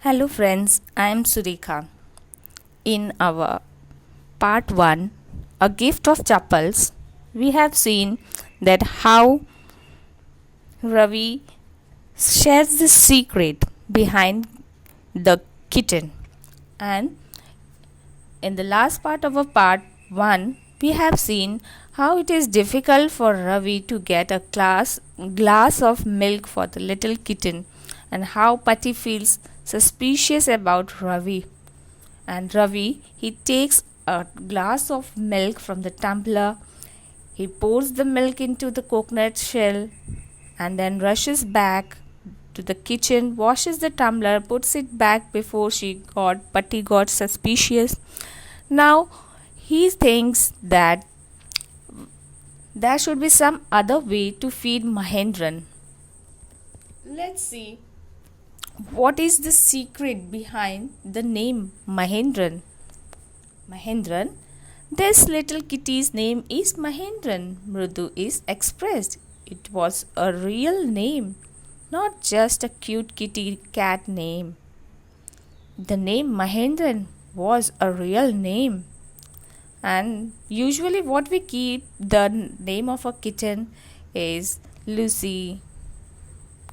Hello friends, I am Surika. In our part 1, A Gift of Chappals, we have seen that how Ravi shares the secret behind the kitten. And in the last part of our part 1, we have seen how it is difficult for Ravi to get a glass of milk for the little kitten and how Pati feels suspicious about Ravi. And Ravi, he takes a glass of milk from the tumbler, he pours the milk into the coconut shell and then rushes back to the kitchen, washes the tumbler, puts it back before Patti got suspicious. Now he thinks that there should be some other way to feed Mahendran. Let's see what is the secret behind the name Mahendran. Mahendran. This little kitty's name is Mahendran. Mrudu is expressed. It was a real name, not just a cute kitty cat name. The name Mahendran was a real name. And usually, what we keep the name of a kitten is Lucy,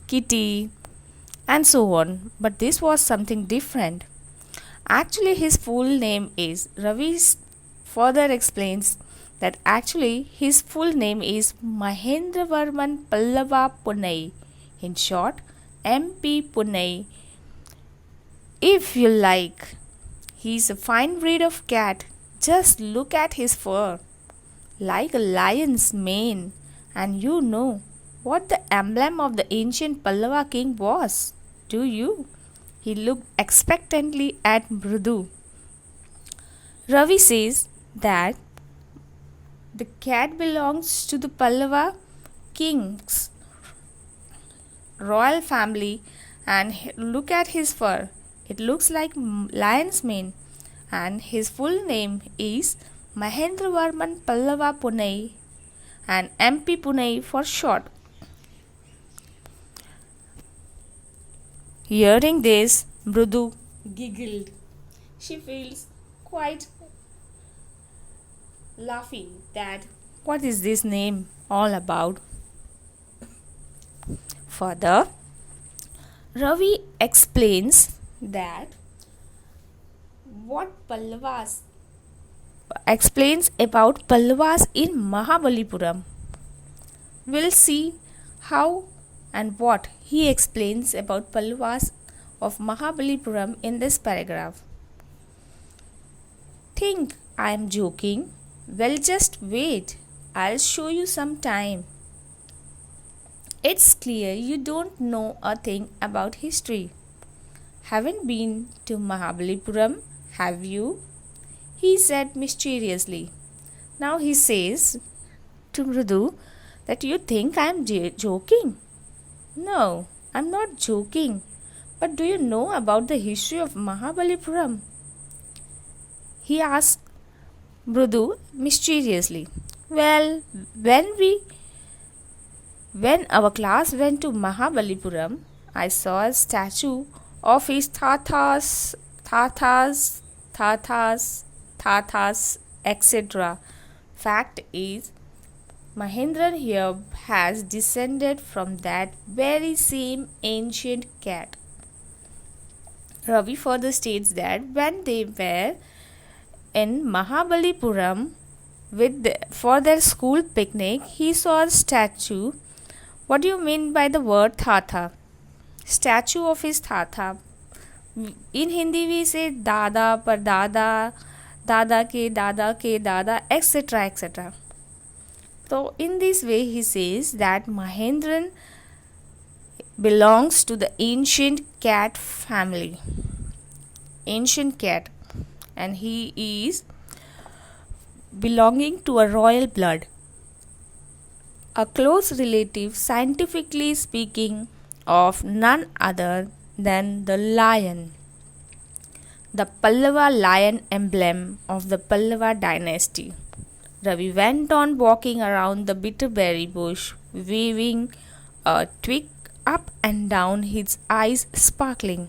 Kitty, and so on. But this was something different. Actually, his full name is Ravi. Further explains that actually his full name is Mahendravarman Pallava Punai. In short, MP Punai. If you like, he's a fine breed of cat. Just look at his fur, like a lion's mane, and you know what the emblem of the ancient Pallava king was. Do you? He looked expectantly at Mrudu. Ravi says that the cat belongs to the Pallava king's royal family and look at his fur. It looks like lion's mane and his full name is Mahendravarman Pallava Punai and MP Punai for short. Hearing this, Mrudu giggled. She feels quite laughing that what is this name all about? Further, Ravi explains that what Pallavas explains about Pallavas in Mahabalipuram. We'll see how and what he explains about Pallavas of Mahabalipuram in this paragraph. Think I am joking? Well, just wait. I'll show you some time. It's clear you don't know a thing about history. Haven't been to Mahabalipuram, have you? He said mysteriously. Now he says to Mrudu that you think I am joking. No, I'm not joking. But do you know about the history of Mahabalipuram? He asked Mrudu mysteriously. Well, when our class went to Mahabalipuram, I saw a statue of his tathas, etc. Fact is, Mahendran here has descended from that very same ancient cat. Ravi further states that when they were in Mahabalipuram for their school picnic, he saw a statue. What do you mean by the word Thatha? Statue of his Thatha. In Hindi we say Dada, Pardada, Dada ke Dada, etc. etc. So in this way he says that Mahendran belongs to the ancient cat family. Ancient cat. And he is belonging to a royal blood. A close relative, scientifically speaking, of none other than the lion. The Pallava lion emblem of the Pallava dynasty. Ravi went on walking around the bitterberry bush, waving a twig up and down, his eyes sparkling.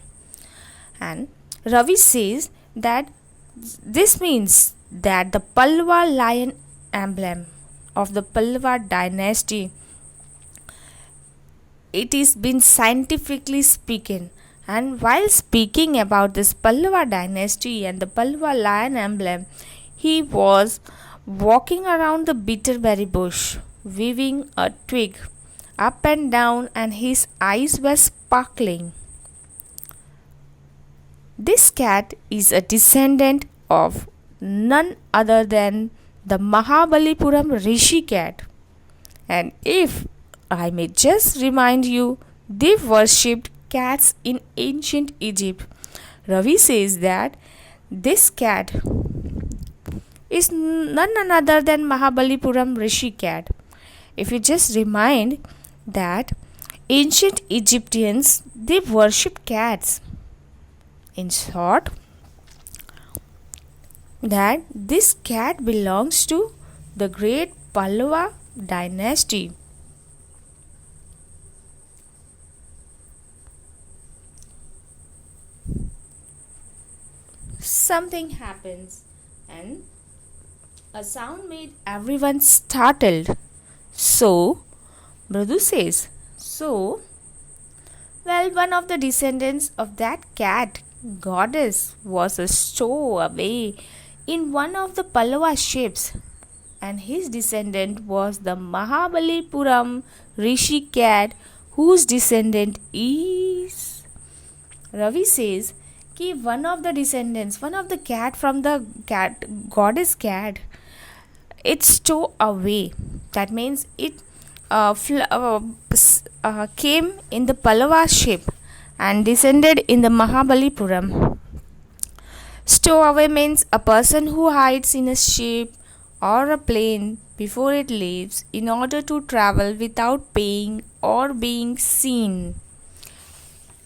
And Ravi says that this means that the Pallava lion emblem of the Pallava dynasty, it is been scientifically speaking. And while speaking about this Pallava dynasty and the Pallava lion emblem, he was walking around the bitterberry bush, weaving a twig up and down, and his eyes were sparkling. This cat is a descendant of none other than the Mahabalipuram Rishi cat. And if I may just remind you, they worshipped cats in ancient Egypt. Ravi says that this cat is none other than Mahabalipuram Rishi cat. If you just remind that ancient Egyptians, they worship cats. In short, that this cat belongs to the great Pallava dynasty. Something happens and a sound made everyone startled. So, Mrudu says, one of the descendants of that cat goddess was a stowaway in one of the Pallava ships, and his descendant was the Mahabalipuram Rishi cat, whose descendant is. Ravi says कि one of the descendants, one of the cat from the cat goddess cat, it stowed away. That means it came in the Pallava ship and descended in the Mahabalipuram. Stowaway means a person who hides in a ship or a plane before it leaves in order to travel without paying or being seen.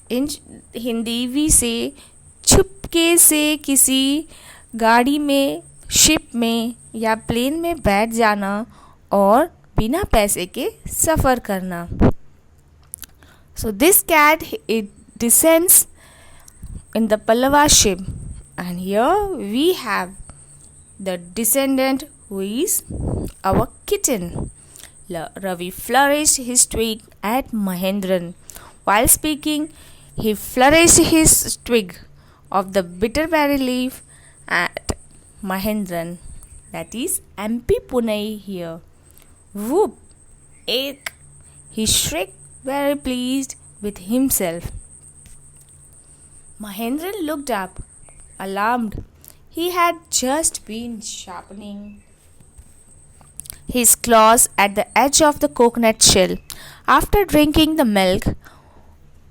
In Hindi we say छुपके से किसी गाड़ी में, ship में या plane में बैठ जाना और बिना पैसे के सफ़र करना. So this cat, it descends in the Pallava ship, and here we have the descendant who is our kitten. Ravi flourished his twig at Mahendran. While speaking, he flourished his twig of the bitterberry leaf at Mahendran, that is MP Pune here. Whoop! Ek! He shrieked, very pleased with himself. Mahendran looked up, alarmed. He had just been sharpening his claws at the edge of the coconut shell. After drinking the milk,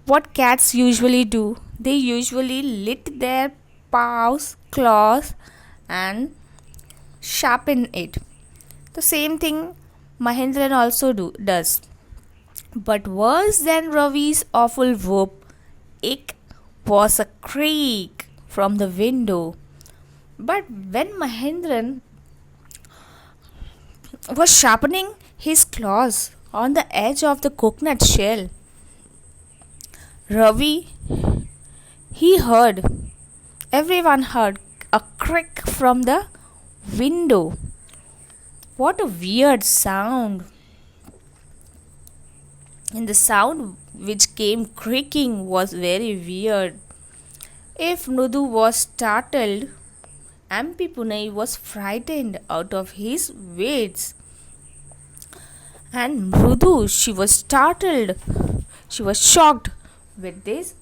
what cats usually do? They usually lick their paws, claws, and sharpen it. The same thing Mahendran also does. But worse than Ravi's awful whoop, it was a creak from the window. But when Mahendran was sharpening his claws on the edge of the coconut shell, Ravi, everyone heard a creak from the window. What a weird sound! And the sound which came creaking was very weird. If Mrudu was startled, MP Pune was frightened out of his wits. And Mrudu, she was startled. She was shocked with this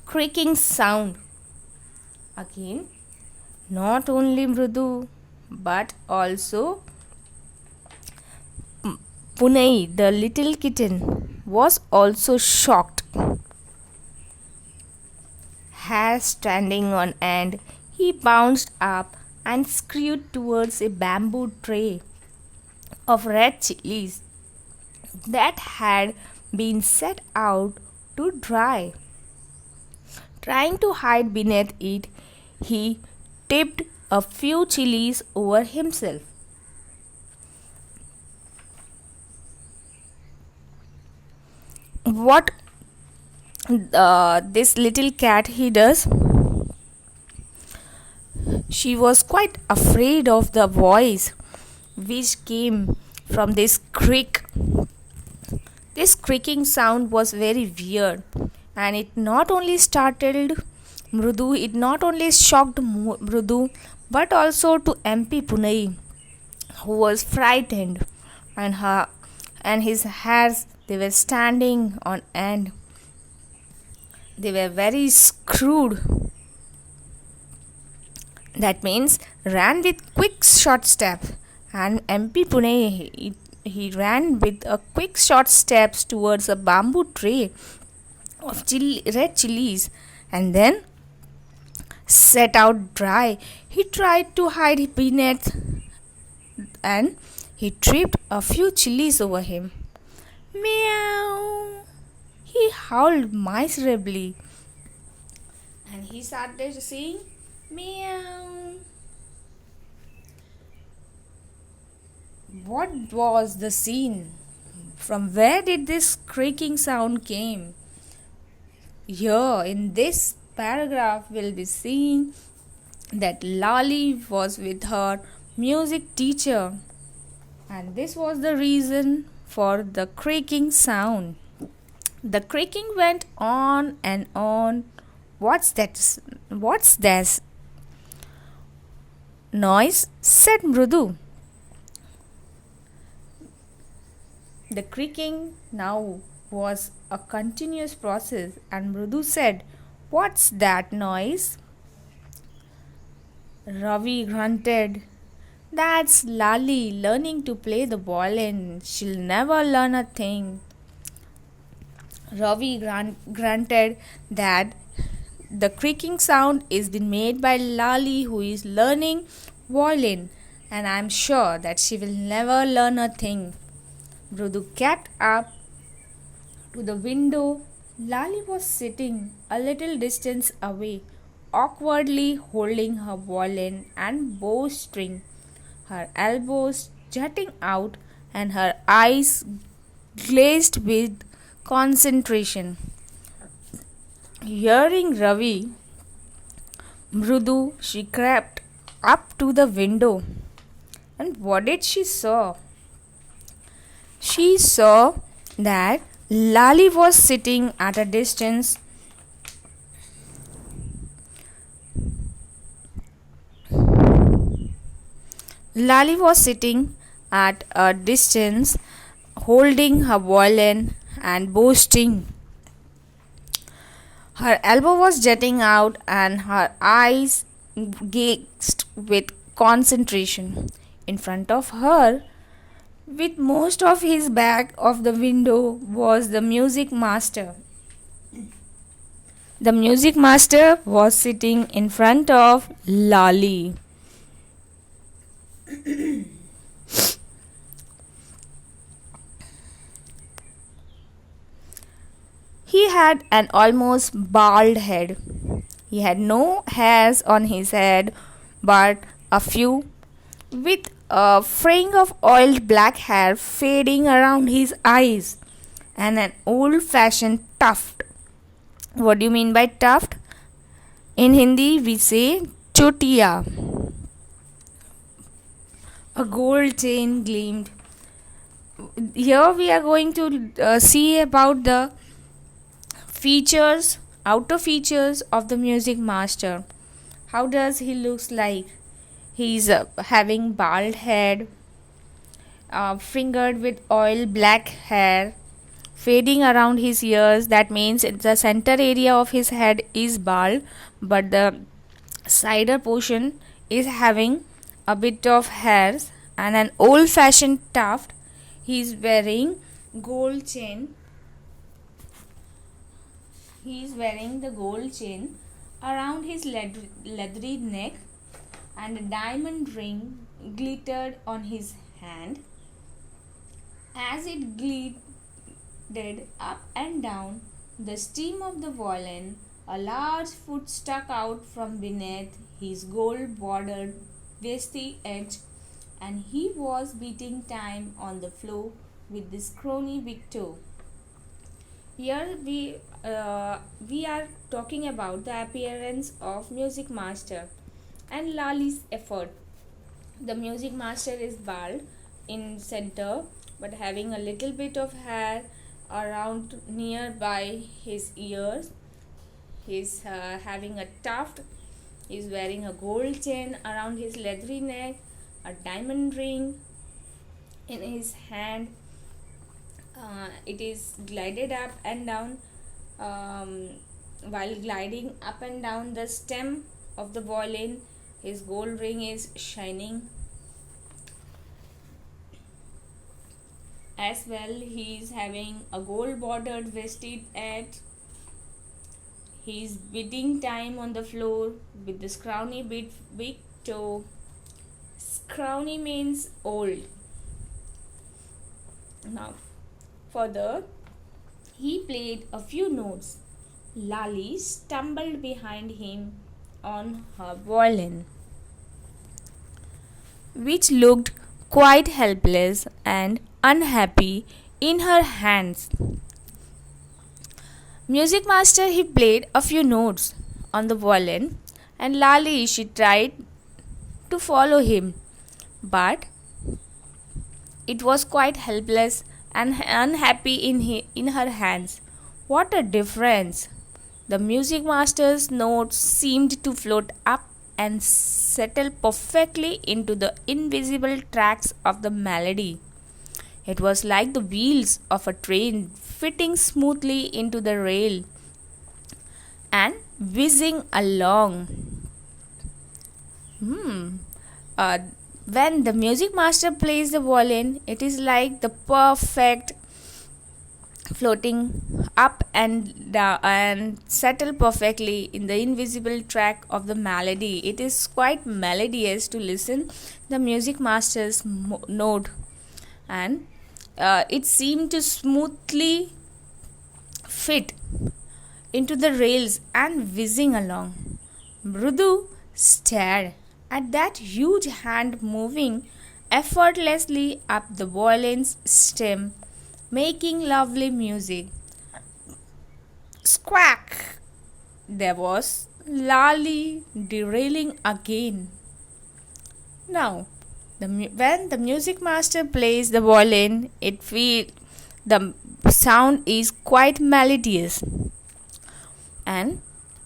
creaking sound. Again, not only Mrudu, but also Pune, the little kitten, was also shocked. Hair standing on end, he bounced up and scurried towards a bamboo tray of red chilies that had been set out to dry. Trying to hide beneath it, he tipped a few chilies over himself. What this little cat he does, she was quite afraid of the voice which came from this creak. This creaking sound was very weird, and it not only startled Mrudu, it not only shocked Mrudu, but also to MP Punai, who was frightened, and his hairs, they were standing on end. They were very screwed. That means ran with quick short steps, and MP Pune he ran with a quick short steps towards a bamboo tray of red chilies, and then set out dry. He tried to hide beneath, and he tripped a few chilies over him. Meow! He howled miserably, and he started saying, Meow! What was the scene? From where did this creaking sound came? Here in this paragraph we'll be seeing that Lali was with her music teacher, and this was the reason for the creaking sound. The creaking went on and on. What's that? What's this noise? Said Mrudu. The creaking now was a continuous process, and Mrudu said, What's that noise? Ravi grunted, That's Lali learning to play the violin. She'll never learn a thing. Ravi grunted that the creaking sound is been made by Lali, who is learning violin, and I'm sure that she will never learn a thing. Mrudu got up to the window. Lali was sitting a little distance away, awkwardly holding her violin and bowstring, her elbows jutting out and her eyes glazed with concentration. Hearing Ravi, Mrudu, she crept up to the window. And what did she saw? She saw that Lali was sitting at a distance. Lali was sitting at a distance, holding her violin and boasting. Her elbow was jutting out and her eyes gazed with concentration. In front of her, with most of his back of the window, was the music master. The music master was sitting in front of Lali. He had an almost bald head. He had no hairs on his head but a few, with a fringe of oiled black hair fading around his eyes, and an old fashioned tuft. What do you mean by tuft? In Hindi we say chotia. A gold chain gleamed. Here we are going to see about the outer features of the music master. How does he looks like? He's having bald head, fingered with oil black hair, fading around his ears. That means the center area of his head is bald, but the cider portion is having a bit of hairs, and an old fashioned tuft. He's wearing gold chain. He is wearing the gold chain around his leathery neck, and a diamond ring glittered on his hand. As it glided up and down the stem of the violin, a large foot stuck out from beneath his gold bordered vesty edge, and he was beating time on the floor with this scrawny big toe. Here we are talking about the appearance of music master and Lali's effort. The music master is bald in center but having a little bit of hair around nearby his ears. He's having a tuft. He's wearing a gold chain around his leathery neck, a diamond ring in his hand. It is glided up and down. While gliding up and down the stem of the violin, his gold ring is shining. As well, he is having a gold bordered vested at. He is beating time on the floor with the scrawny big toe. Scrawny means old. Now, further, he played a few notes. Lali stumbled behind him on her violin, which looked quite helpless and unhappy in her hands. Music master he played a few notes on the violin, and Lali she tried to follow him, but it was quite helpless and unhappy in her hands. What a difference! The music master's notes seemed to float up and settle perfectly into the invisible tracks of the melody. It was like the wheels of a train fitting smoothly into the rail and whizzing along. Uh, when the music master plays the violin, it is like the perfect floating up and down and settle perfectly in the invisible track of the melody. It is quite melodious to listen the music master's note, and it seemed to smoothly fit into the rails and whizzing along. Mrudu stared at that huge hand moving effortlessly up the violin's stem, making lovely music. Squawk! There was Lali derailing again. Now, when the music master plays the violin, the sound is quite melodious. And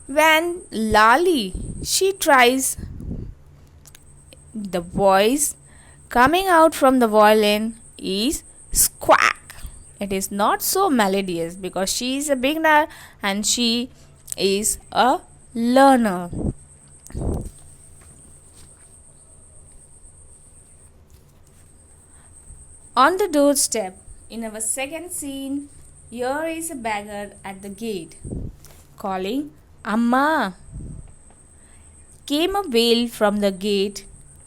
when Lali she tries, the voice coming out from the violin is squawk. It is not so melodious because she is a beginner and she is a learner. On the doorstep, in our second scene, here is a beggar at the gate, calling, Amma! Came a wail from the gate,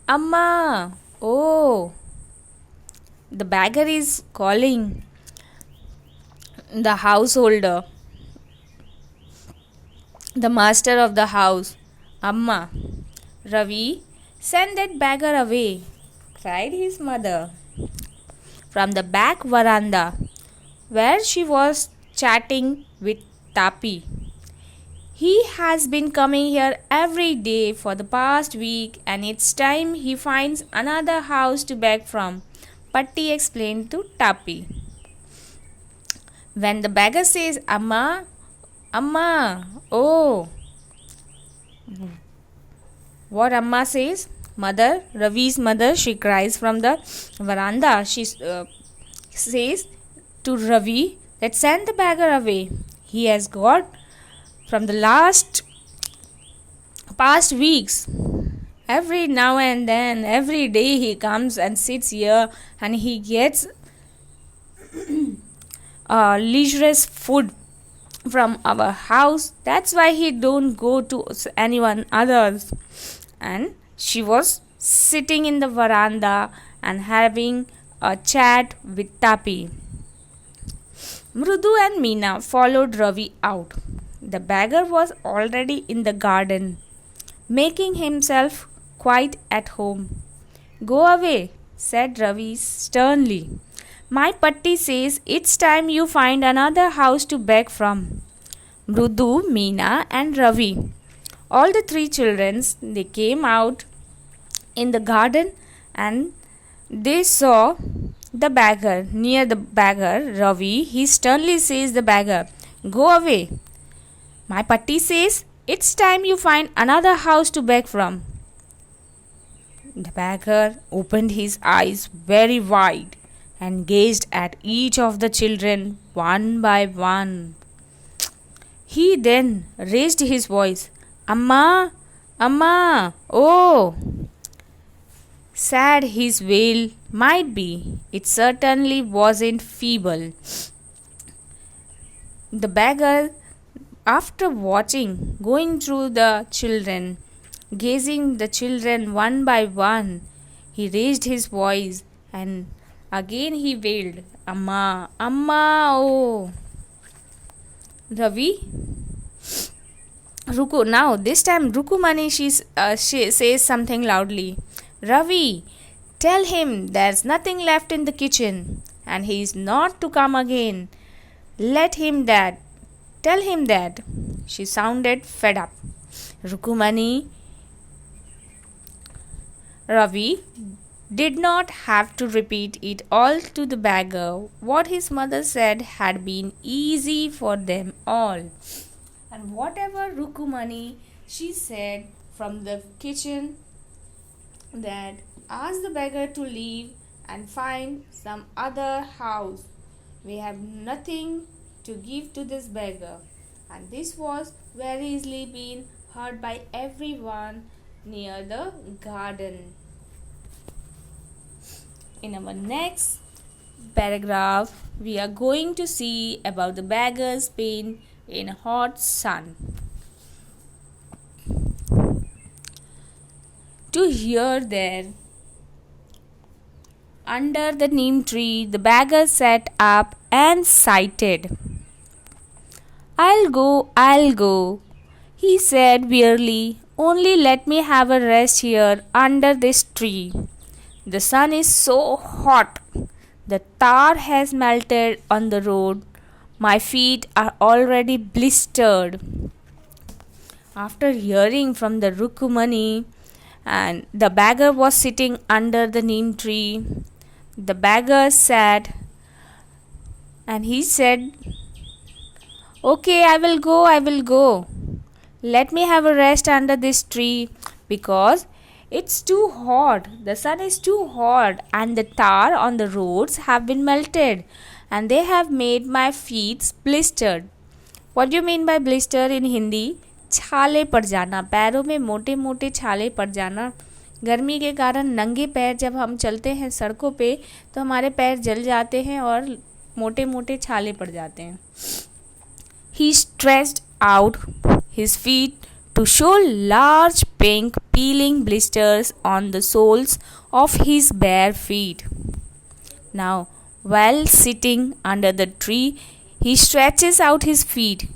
Amma! Oh! The beggar is calling the householder, the master of the house, Amma! Ravi, send that beggar away, cried his mother from the back veranda where she was chatting with Tapi. He has been coming here every day for the past week and it's time he finds another house to beg from, Patti explained to Tapi. When the beggar says, Amma, Amma, oh, what Amma says? Mother, Ravi's mother, she cries from the veranda. She says to Ravi that send the beggar away. He has got from the past weeks. Every now and then, every day he comes and sits here and he gets leisure food from our house. That's why he don't go to anyone others. And she was sitting in the veranda and having a chat with Tapi. Mrudu and Meena followed Ravi out. The beggar was already in the garden, making himself quite at home. Go away, said Ravi sternly. My Patti says it's time you find another house to beg from. Mrudu, Meena, and Ravi. All the three children they came out in the garden and they saw the beggar. Near the beggar, Ravi, he sternly says the beggar, "Go away." My Patti says, "It's time you find another house to beg from." The beggar opened his eyes very wide and gazed at each of the children one by one. He then raised his voice, "Amma, Amma, oh!" Sad his wail might be, it certainly wasn't feeble. The beggar, after watching, going through the children, gazing the children one by one, he raised his voice and again he wailed, "Amma, Amma, oh!" Ravi, Ruku. Now this time Rukumani she says something loudly. "Ravi, tell him there's nothing left in the kitchen and he is not to come again. Let him that. Tell him that." She sounded fed up. Rukumani, Ravi did not have to repeat it all to the beggar. What his mother said had been easy for them all. And whatever Rukumani she said from the kitchen, that ask the beggar to leave and find some other house. We have nothing to give to this beggar. And this was very easily been heard by everyone near the garden. In our next paragraph, we are going to see about the beggar's pain in hot sun. To hear there, under the neem tree, the beggar sat up and sighed. I'll go, he said wearily. Only let me have a rest here under this tree. The sun is so hot. The tar has melted on the road. My feet are already blistered. After hearing from the Rukumani, and the beggar was sitting under the neem tree, the beggar sat and he said, "Okay, I will go. Let me have a rest under this tree because it's too hot. The sun is too hot and the tar on the roads have been melted and they have made my feet blistered." What do you mean by blister in Hindi? छाले पड़ जाना, पैरों में मोटे मोटे छाले पड़ जाना। गर्मी के कारण नंगे पैर जब हम चलते हैं सड़कों पे तो हमारे पैर जल जाते हैं और मोटे मोटे छाले पड़ जाते हैं. He stretched out his feet to show large pink peeling blisters on the soles of his bare feet. Now, while sitting under the tree, he stretches out his feet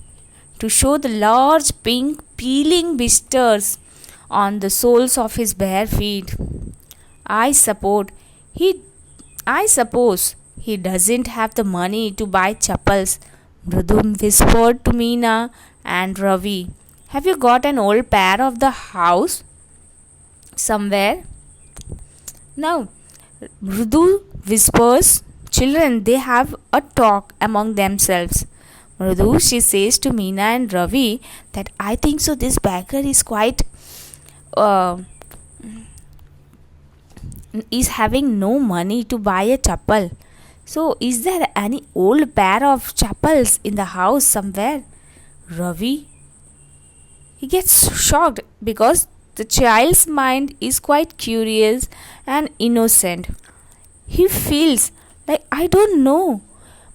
to show the large pink peeling blisters on the soles of his bare feet. I suppose he doesn't have the money to buy chappals, Mrudum whispered to Meena and Ravi. Have you got an old pair of the house somewhere? Now, Mrudu whispers, children, they have a talk among themselves. Mrudu, she says to Meena and Ravi that I think so this beggar is quite is having no money to buy a chappal. So, is there any old pair of chappals in the house somewhere? Ravi, he gets shocked because the child's mind is quite curious and innocent. He feels like, I don't know,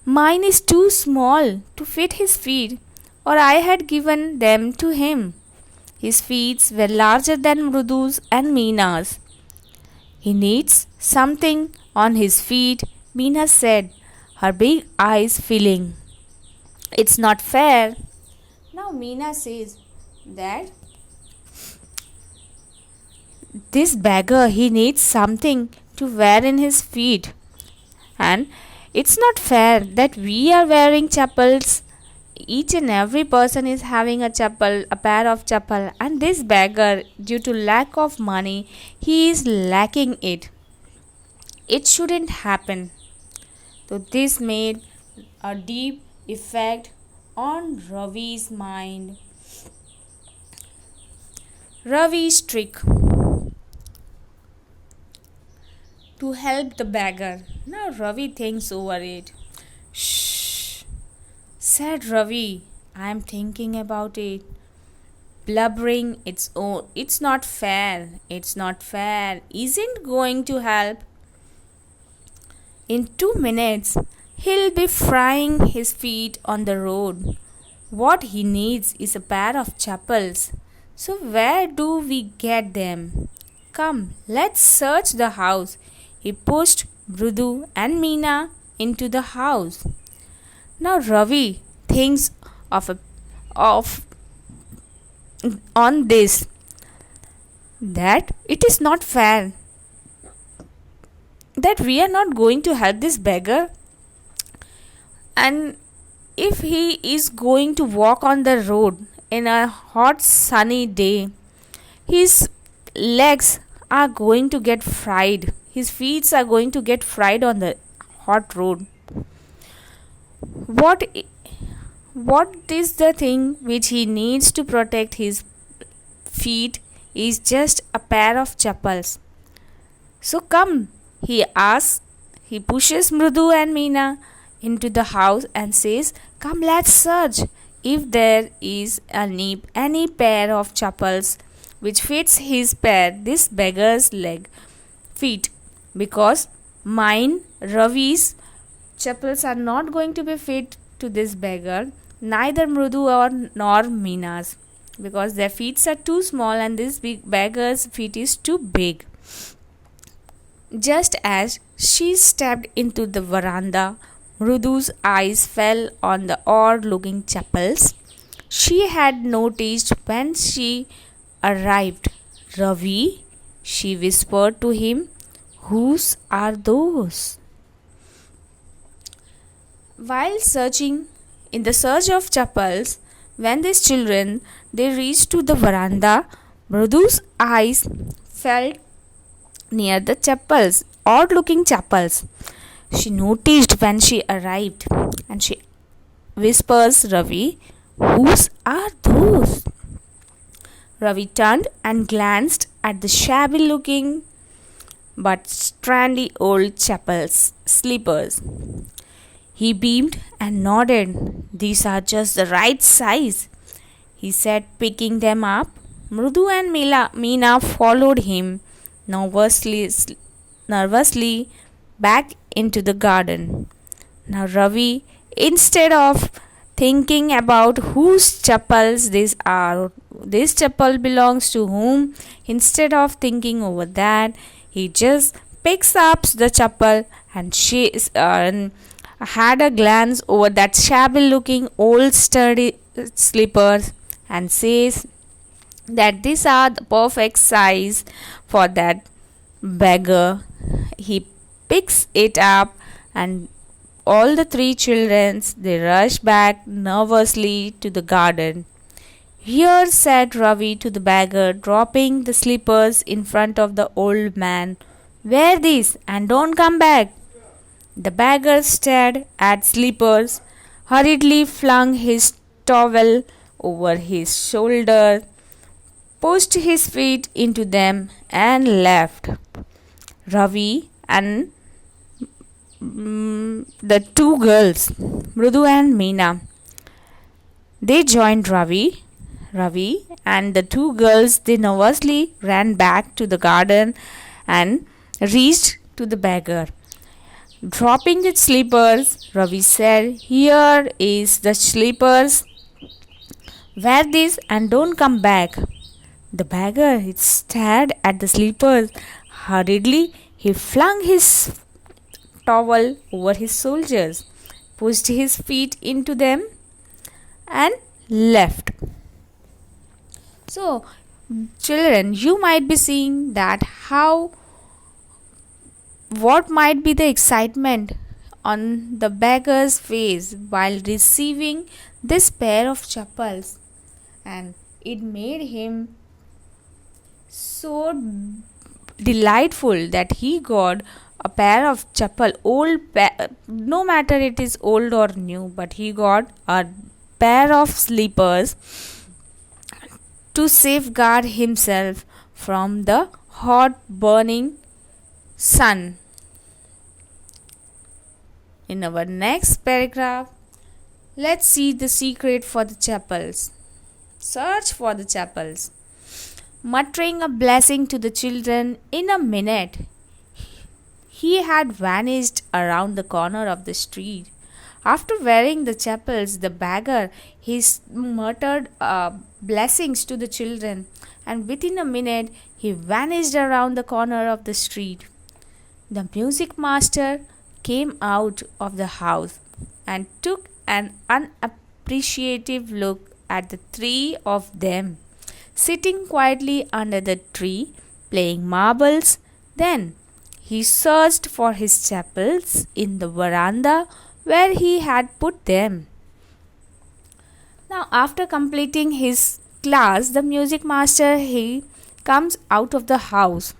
mine is too small to fit his feet, or I had given them to him. His feet were larger than Mrudu's and Meena's. He needs something on his feet, Meena said, her big eyes filling. It's not fair. Now Meena says that this beggar, he needs something to wear in his feet, and It's not fair that we are wearing chappals. Each and every person is having a chappal, a pair of chappal, and this beggar, due to lack of money, he is lacking it. It shouldn't happen. So this made a deep effect on Ravi's mind. Ravi's trick to help the beggar. Now Ravi thinks over it. Shh, said Ravi. I am thinking about it. Blubbering its own. It's not fair. It's not fair. Isn't going to help. In 2 minutes, he'll be frying his feet on the road. What he needs is a pair of chappals. So, where do we get them? Come, let's search the house. He pushed Mrudu and Meena into the house. Now, Ravi thinks of on this that it is not fair that we are not going to help this beggar, and if he is going to walk on the road in a hot sunny day, his legs are going to get fried, his feet are going to get fried on the hot road. What is the thing which he needs to protect his feet is just a pair of chappals. So come, he asks, he pushes Mrudu and Meena into the house and says, come, let's search if there is any pair of chappals which fits this beggar's feet, because mine, Ravi's chappals are not going to be fit to this beggar, neither Mrudu nor Meena's, because their feet are too small and this big beggar's feet is too big. Just as she stepped into the veranda, Mrudu's eyes fell on the odd-looking chappals she had noticed when she arrived. Ravi, she whispered to him, whose are those? While in the search of chappals, when these children they reached to the veranda, Mrudu's eyes fell near the chappals, odd-looking chappals she noticed when she arrived, and she whispers Ravi, whose are those? Ravi turned and glanced at the shabby-looking but strandy old chappals slippers. He beamed and nodded. These are just the right size, he said, picking them up. Mrudu and Meena followed him nervously back into the garden. Now Ravi, instead of thinking about whose chappals these are, this chappal belongs to whom, instead of thinking over that, he just picks up the chappal and had a glance over that shabby looking old sturdy slippers and says that these are the perfect size for that beggar. He picks it up and all the three children they rush back nervously to the garden. Here, said Ravi to the beggar, dropping the slippers in front of the old man. Wear these and don't come back. The beggar stared at slippers, hurriedly flung his towel over his shoulder, pushed his feet into them and left. Ravi and the two girls, Mrudu and Meena, they joined Ravi. Ravi and the two girls, they nervously ran back to the garden and reached to the beggar. Dropping the slippers, Ravi said, here is the slippers. Wear this and don't come back. The beggar stared at the slippers. Hurriedly, he flung his towel over his shoulders, pushed his feet into them and left. So, children, you might be seeing that what might be the excitement on the beggar's face while receiving this pair of chappals, and it made him so delightful that he got a pair of chappal, no matter it is old or new, but he got a pair of slippers to safeguard himself from the hot burning sun. In our next paragraph, let's see the secret for the chapels. Search for the chapels. Muttering a blessing to the children, in a minute he had vanished around the corner of the street. After wearing the chapels, the beggar he muttered blessings to the children, and within a minute he vanished around the corner of the street. The music master came out of the house and took an unappreciative look at the three of them, sitting quietly under the tree, playing marbles. Then he searched for his chapels in the veranda where he had put them. Now, after completing his class, the music master he comes out of the house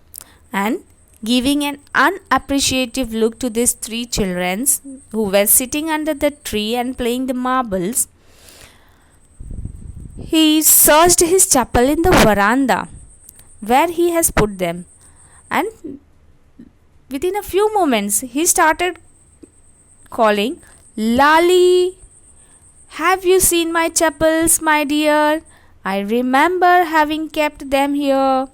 and giving an unappreciative look to these three children who were sitting under the tree and playing the marbles. He searched his chapel in the veranda where he has put them, and within a few moments he started calling, "Lali, have you seen my chapels, my dear? I remember having kept them here."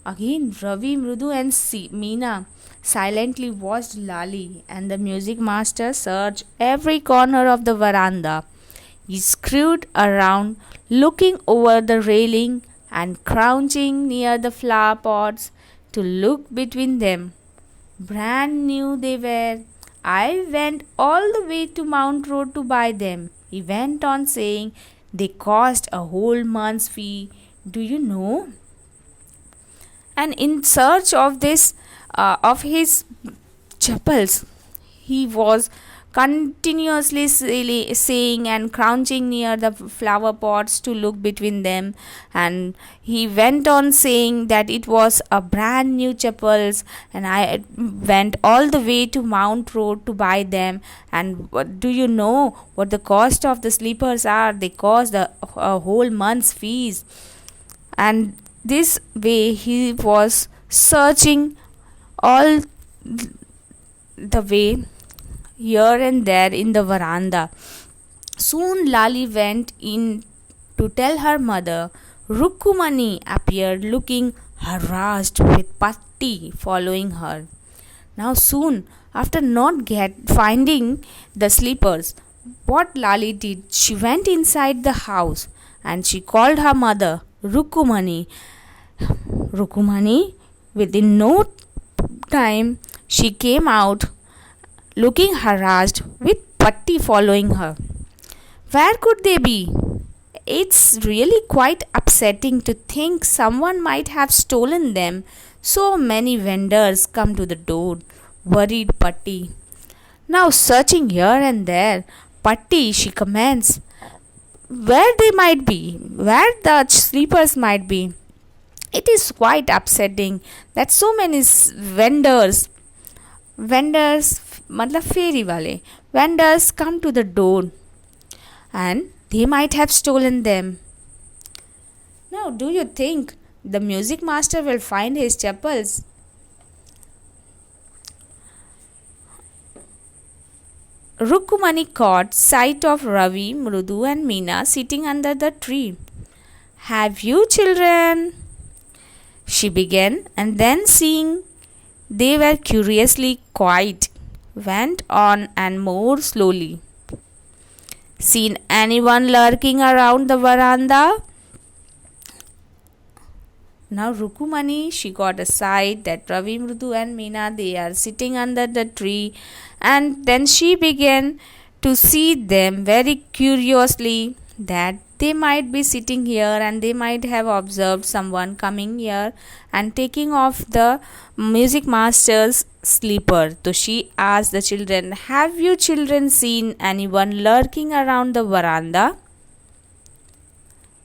Again, Ravi, Mrudu, and Meena silently watched Lali, and the music master searched every corner of the veranda. He screwed around, looking over the railing and crouching near the flower pots to look between them. Brand new they were. I went all the way to Mount Road to buy them. He went on saying, they cost a whole month's fee. Do you know? And in search of of his chapels, he was continuously saying and crouching near the flower pots to look between them, and he went on saying that it was a brand new chapels, and I went all the way to Mount Road to buy them. And do you know what the cost of the slippers are? They cost a whole month's fees. And this way he was searching all the way here and there in the veranda. Soon Lali went in to tell her mother. Rukkumani appeared looking harassed with Patti following her. Now soon after not finding the slippers, what Lali did, she went inside the house and she called her mother, Rukkumani. Rukkumani, within no time, she came out looking harassed with Patti following her. Where could they be? It's really quite upsetting to think someone might have stolen them. So many vendors come to the door, worried Patti. Now searching here and there, Patti, she comments, where they might be, where the sleepers might be. It is quite upsetting that so many vendors, matlab fairy wale, vendors come to the door and they might have stolen them. Now, do you think the music master will find his chapels? Rukkumani caught sight of Ravi, Mrudu, and Meena sitting under the tree. Have you children? She began, and then seeing they were curiously quiet, went on and more slowly. Seen anyone lurking around the veranda? Now Rukkumani, she got a sight that Ravi, Mrudu, and Meena, they are sitting under the tree, and then she began to see them very curiously. that they might be sitting here and they might have observed someone coming here and taking off the music master's slipper. So she asked the children, "Have you children seen anyone lurking around the veranda?"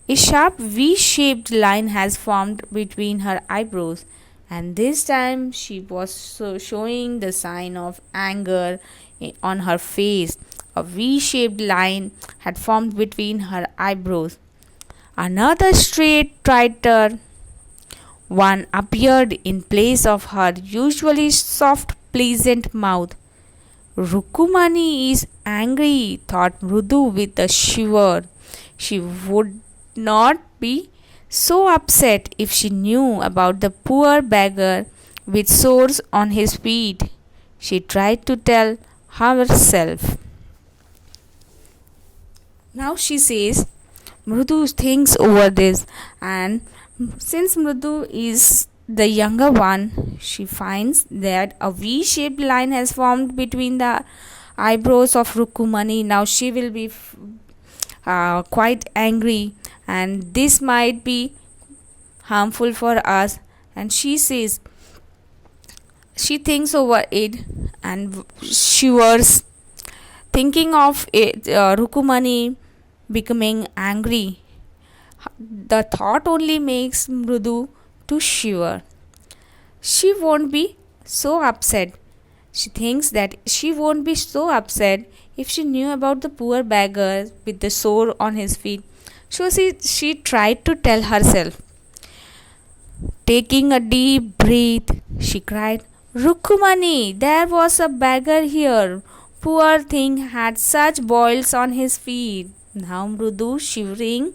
A sharp V-shaped line has formed between her eyebrows, and this time she was showing the sign of anger on her face. A V-shaped line had formed between her eyebrows. Another straight, tighter one appeared in place of her usually soft, pleasant mouth. Rukumani is angry, thought Mrudu with a shiver. She would not be so upset if she knew about the poor beggar with sores on his feet. She tried to tell herself. Now she says, Mrudu thinks over this, and since Mrudu is the younger one, she finds that a V-shaped line has formed between the eyebrows of Rukumani. Now she will be quite angry, and this might be harmful for us. And she says, she thinks over it and shivers, thinking of it, Rukumani becoming angry. The thought only makes Mrudu to shiver. She won't be so upset. She thinks that she won't be so upset if she knew about the poor beggar with the sore on his feet. So she tried to tell herself. Taking a deep breath, she cried, Rukumani, there was a beggar here. Poor thing had such boils on his feet. Now Mrudu, shivering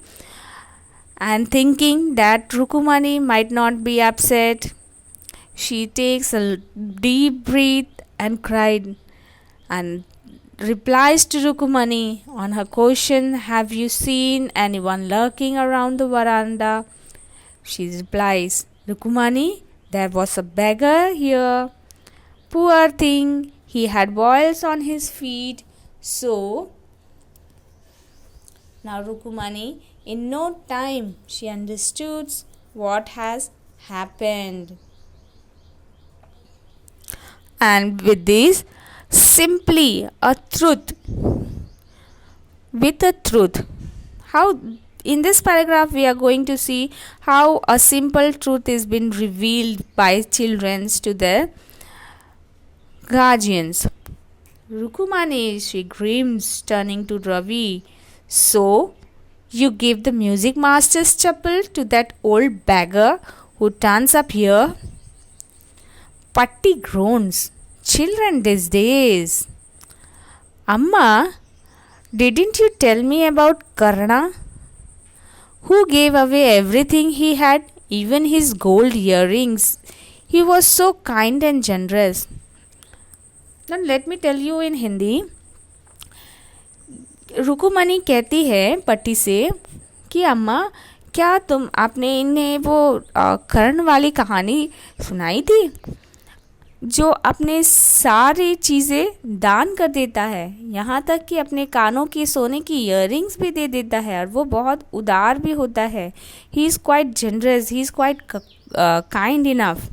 and thinking that Rukumani might not be upset, she takes a deep breath and cried and replies to Rukumani on her question, Have you seen anyone lurking around the veranda? She replies, Rukumani, there was a beggar here. Poor thing, he had boils on his feet. So, now Rukumani, in no time, she understood what has happened. And with this, simply a truth. With a truth. How in this paragraph we are going to see how a simple truth is been revealed by children to their guardians. Rukumani, she grins, turning to Ravi. So, you give the music master's chapel to that old beggar who turns up here? Patti groans. Children these days. Amma, didn't you tell me about Karna, who gave away everything he had, even his gold earrings? He was so kind and generous. Now let me tell you in Hindi. रुकुमनी कहती है पट्टी से कि अम्मा, क्या आपने इन्हें वो कर्ण वाली कहानी सुनाई थी, जो अपने सारी चीज़ें दान कर देता है, यहाँ तक कि अपने कानों की सोने की इयररिंग्स भी दे देता है, और वो बहुत उदार भी होता है. He is quite generous, he is quite kind enough.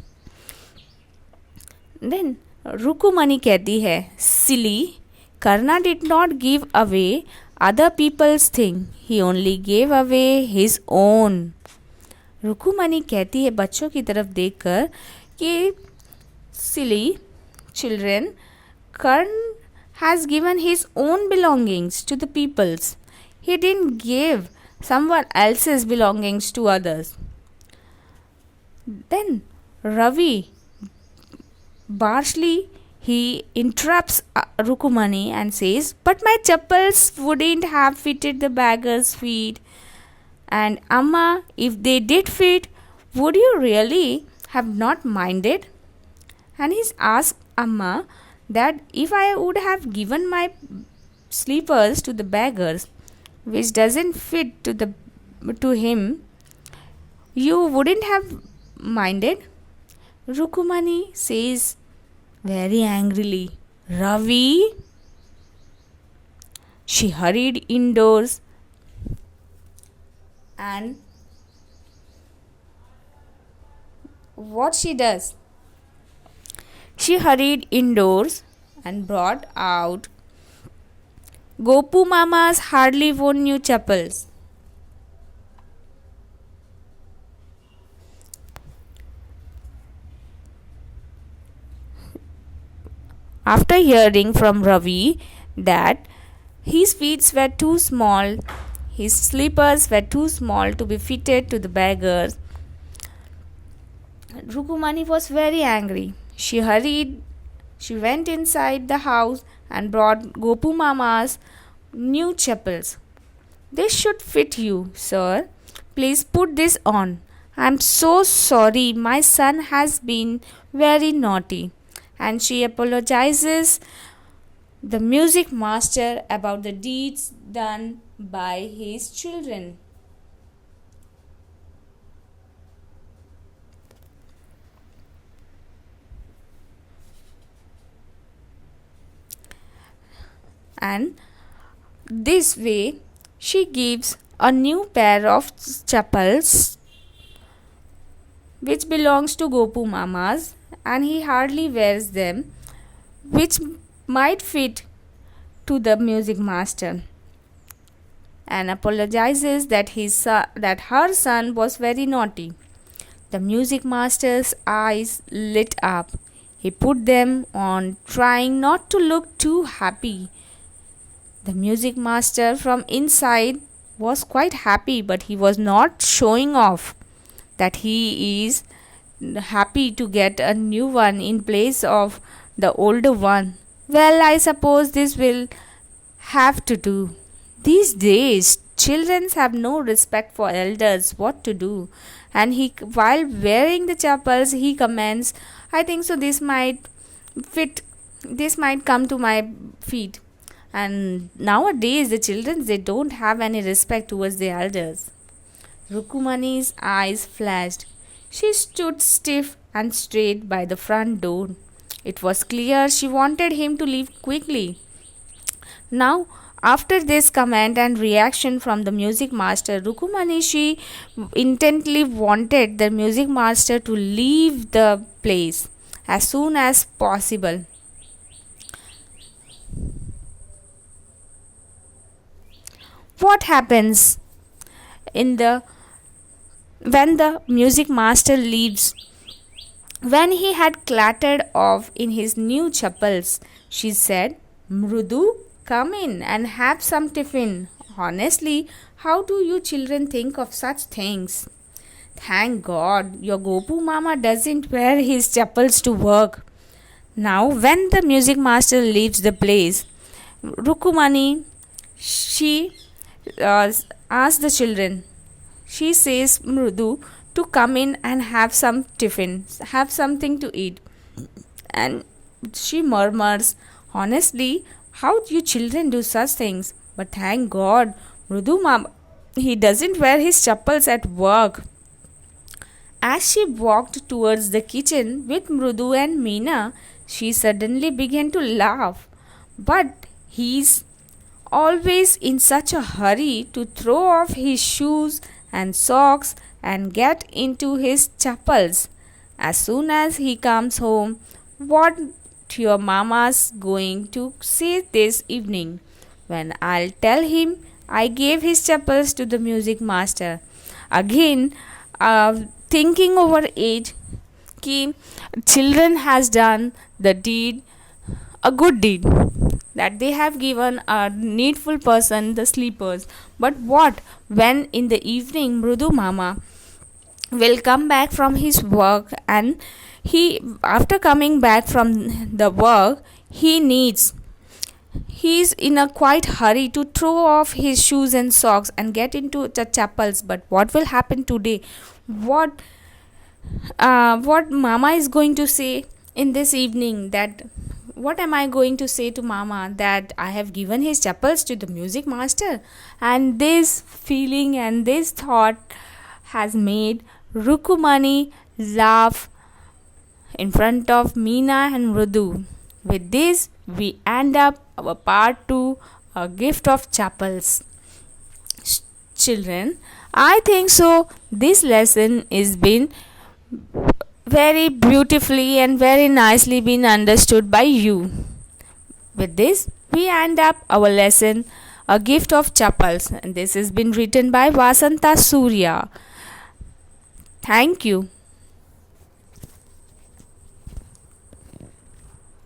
Then Rukmini कहती है, सिली, Karna did not give away other people's thing. He only gave away his own. रुकुमनी कहती है बच्चों की तरफ देखकर कि silly children, Karna has given his own belongings to the peoples. He didn't give someone else's belongings to others. Then Ravi harshly he interrupts Rukumani and says, But my chappals wouldn't have fitted the beggar's feet. And Amma, if they did fit, would you really have not minded? And he's asked Amma that if I would have given my slippers to the beggars, which doesn't fit to him, you wouldn't have minded? Rukumani says very angrily, Ravi. She hurried indoors And what she does? She hurried indoors and brought out Gopu Mama's hardly worn new chappals. After hearing from Ravi that his feet were too small, his slippers were too small to be fitted to the beggars, Rukumani was very angry. She went inside the house and brought Gopu Mama's new chappals. This should fit you, sir. Please put this on. I'm so sorry, my son has been very naughty. And she apologizes the music master about the deeds done by his children. And this way she gives a new pair of chappals which belongs to Gopu Mama's, and he hardly wears them, which might fit to the music master, and apologizes that that her son was very naughty. The music master's eyes lit up. He put them on, trying not to look too happy. The music master from inside was quite happy, but he was not showing off that he is happy to get a new one in place of the older one. Well, I suppose this will have to do. These days, children have no respect for elders. What to do? And while wearing the chappals, he comments, I think so. This might fit. This might come to my feet. And nowadays, the children, they don't have any respect towards the elders. Rukumani's eyes flashed. She stood stiff and straight by the front door. It was clear she wanted him to leave quickly. Now, after this comment and reaction from the music master, Rukumani, she intently wanted the music master to leave the place as soon as possible. What happens in the when the music master leaves? When he had clattered off in his new chappals, she said, Mrudu, come in and have some tiffin. Honestly, how do you children think of such things? Thank God, your Gopu Mama doesn't wear his chappals to work. Now, when the music master leaves the place, Rukumani, she asks the children, she says Mrudu to come in and have some tiffin, have something to eat. And she murmurs, honestly, how do you children do such things? But thank God, Mrudu Mama, he doesn't wear his chappals at work. As she walked towards the kitchen with Mrudu and Meena, she suddenly began to laugh. But he's always in such a hurry to throw off his shoes and socks and get into his chappals. As soon as he comes home, what your mama's going to say this evening? When I'll tell him I gave his chappals to the music master. Again, thinking over it, ki children has done the deed, a good deed, that they have given a needful person the sleepers. But what when in the evening Mrudu Mama will come back from his work, and he, after coming back from the work, he's in a quite hurry to throw off his shoes and socks and get into the chappals. But what will happen today? What mama is going to say in this evening? That what am I going to say to mama, that I have given his chappals to the music master? And this feeling and this thought has made Rukumani laugh in front of Meena and Mrudu. With this, we end up our part 2, a gift of chappals. Children, I think so. This lesson is been very beautifully and very nicely been understood by you. With this, we end up our lesson, A Gift of Chappals, and this has been written by Vasanta Surya. Thank you.